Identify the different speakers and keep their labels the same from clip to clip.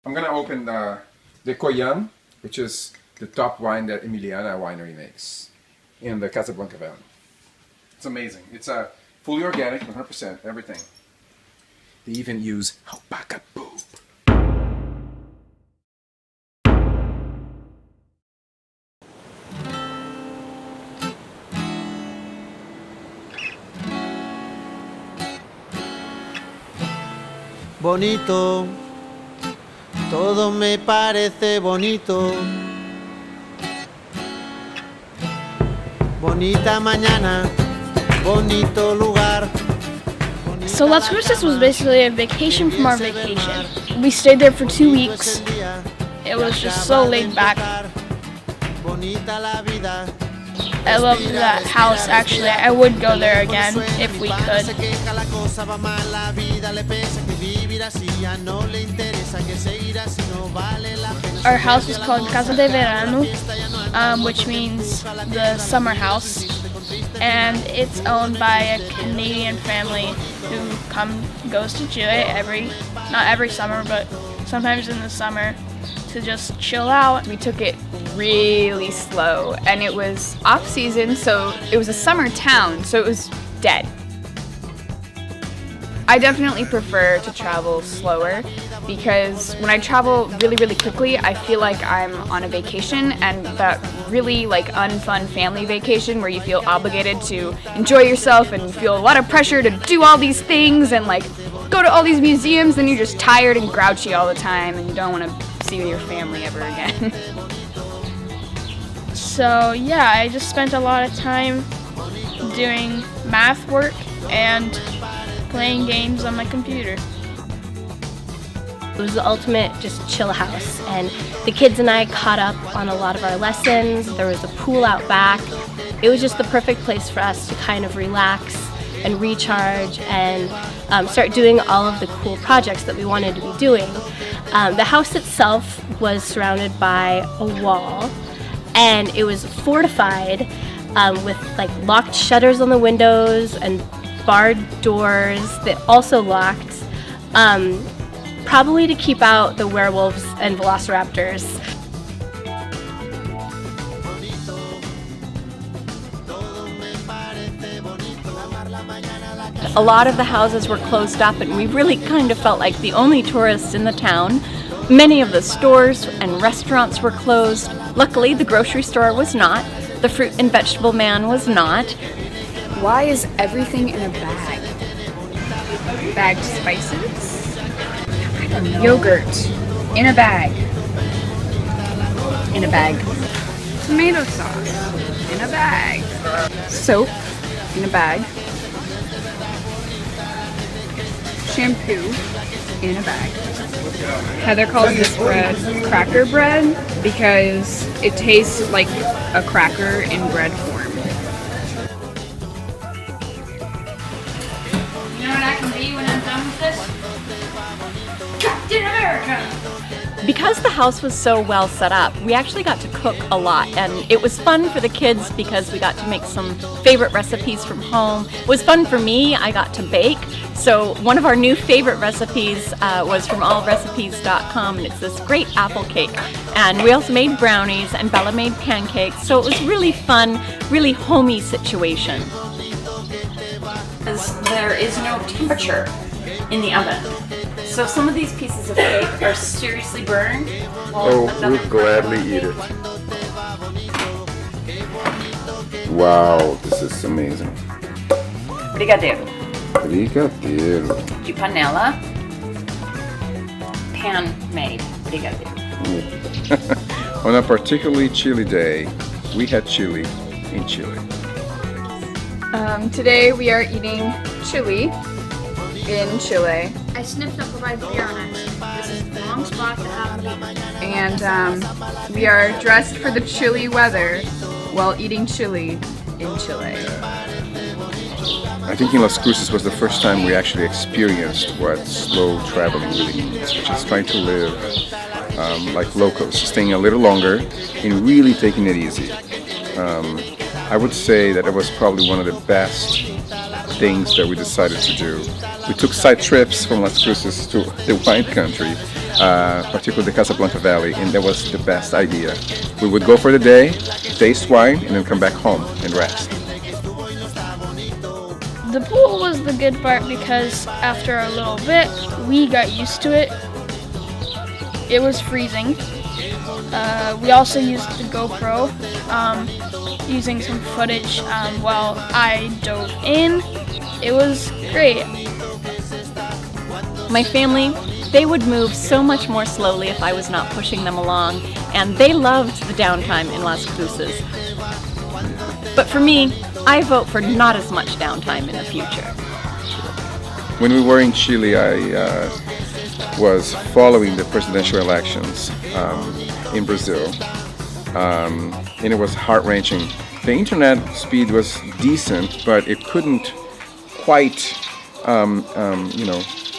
Speaker 1: I'm gonna open the quaint, which is the top wine that Emiliana Winery makes in the Casablanca Valley. It's amazing. It's fully organic, 100%, everything. They even use alpaca poop.
Speaker 2: Bonito, todo me parece bonito. Bonita mañana, bonito lugar.
Speaker 3: So Las Cruces was basically a vacation from our vacation. We stayed there for 2 weeks. It was just so laid back. I love that house, actually. I would go there again if we could. Our house is called Casa de Verano, which means the summer house. And it's owned by a Canadian family who goes to Chile not every summer, but sometimes in the summer to just chill out.
Speaker 4: We took it really slow, and it was off season, so it was a summer town, so it was dead. I definitely prefer to travel slower because when I travel really, really quickly, I feel like I'm on a vacation, and that really unfun family vacation where you feel obligated to enjoy yourself and you feel a lot of pressure to do all these things and go to all these museums, and you're just tired and grouchy all the time and you don't want to see your family ever again.
Speaker 3: So yeah, I just spent a lot of time doing math work and playing games on my computer.
Speaker 5: It was the ultimate just chill house, and the kids and I caught up on a lot of our lessons. There was a pool out back. It was just the perfect place for us to kind of relax and recharge and start doing all of the cool projects that we wanted to be doing. The house itself was surrounded by a wall, and it was fortified with locked shutters on the windows and barred doors that also locked, probably to keep out the werewolves and velociraptors.
Speaker 6: A lot of the houses were closed up, and we really kind of felt like the only tourists in the town. Many of the stores and restaurants were closed. Luckily, the grocery store was not. The fruit and vegetable man was not.
Speaker 4: Why is everything in a bag? Bagged spices? Yogurt in a bag. In a bag. Tomato sauce in a bag. Soap in a bag. Shampoo in a bag. Heather calls this bread cracker bread because it tastes like a cracker in bread form.
Speaker 3: You know what I can be when I'm done with this? Captain America!
Speaker 6: Because the house was so well set up, we actually got to cook a lot, and it was fun for the kids because we got to make some favorite recipes from home. It was fun for me. I got to bake. So one of our new favorite recipes was from allrecipes.com, and it's this great apple cake. And we also made brownies, and Bella made pancakes. So it was really fun, really homey situation. There is no temperature in the oven. So some of these pieces of cake are seriously burned.
Speaker 1: Oh, we'll gladly eat it. Wow, this is amazing.
Speaker 6: Brigadeiro.
Speaker 1: Brigadeiro.
Speaker 6: De panela. Pan-made brigadeiro.
Speaker 1: On a particularly chilly day, we had chili in Chile.
Speaker 4: Today we are eating chili in Chile.
Speaker 3: I sniffed up a red beer on it. This is the wrong spot to have it.
Speaker 4: And we are dressed for the chilly weather while eating chili in Chile.
Speaker 1: I think in Las Cruces was the first time we actually experienced what slow traveling really means, which is trying to live like locals, staying a little longer and really taking it easy. I would say that it was probably one of the best things that we decided to do. We took side trips from Las Cruces to the wine country, particularly the Casablanca Valley, and that was the best idea. We would go for the day, taste wine, and then come back home and rest.
Speaker 3: The pool was the good part because after a little bit, we got used to it. It was freezing. We also used the GoPro, using some footage while I dove in. It was great.
Speaker 6: My family, they would move so much more slowly if I was not pushing them along, and they loved the downtime in Las Cruces. But for me, I vote for not as much downtime in the future.
Speaker 1: When we were in Chile, I was following the presidential elections in Brazil, and it was heart-wrenching. The internet speed was decent, but it couldn't quite,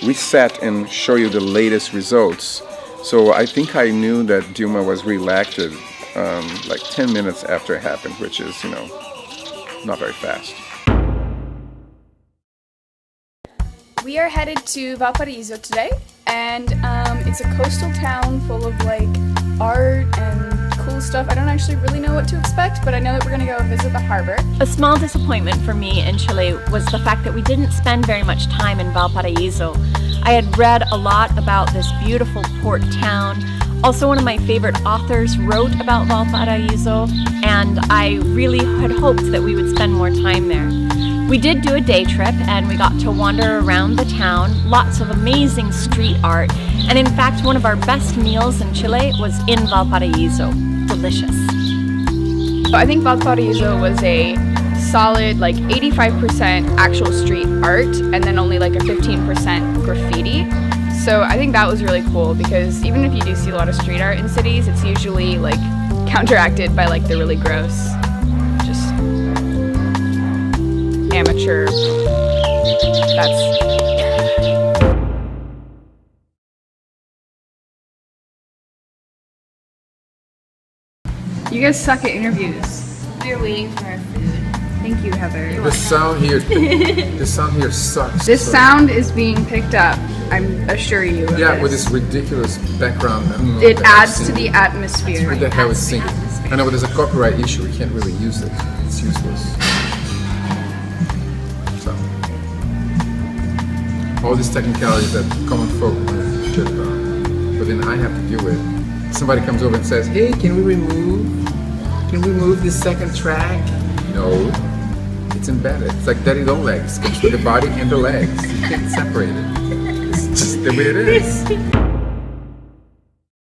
Speaker 1: reset and show you the latest results. So I think I knew that Dilma was re-elected like 10 minutes after it happened, which is, not very fast.
Speaker 4: We are headed to Valparaiso today, and it's a coastal town full of like art and cool stuff. I don't actually really know what to expect, but I know that we're gonna go visit the harbor.
Speaker 6: A small disappointment for me in Chile was the fact that we didn't spend very much time in Valparaiso. I had read a lot about this beautiful port town. Also, one of my favorite authors wrote about Valparaiso, and I really had hoped that we would spend more time there. We did do a day trip, and we got to wander around the town, lots of amazing street art, and in fact, one of our best meals in Chile was in Valparaiso. Delicious.
Speaker 4: I think Valparaiso was a solid like 85% actual street art, and then only like a 15% graffiti. So I think that was really cool because even if you do see a lot of street art in cities, it's usually like counteracted by like the really gross, just amateur. You guys suck at interviews.
Speaker 7: We're waiting for our food.
Speaker 4: Thank you, Heather.
Speaker 8: The sound here sucks.
Speaker 4: This
Speaker 8: so.
Speaker 4: sound is being picked up. I'm assuring you of
Speaker 8: Yeah,
Speaker 4: this.
Speaker 8: with this ridiculous background.
Speaker 4: It adds to the atmosphere.
Speaker 8: What the hell is singing? I know, but there's a copyright issue. We can't really use it. It's useless. So, all these technicalities that common folk should, but then I have to deal with. Somebody comes over and says, "Hey, can we remove this second track?" No, it's embedded. It's like daddy long legs. It comes with the body and the legs. You can't separate it. It's just the way it is.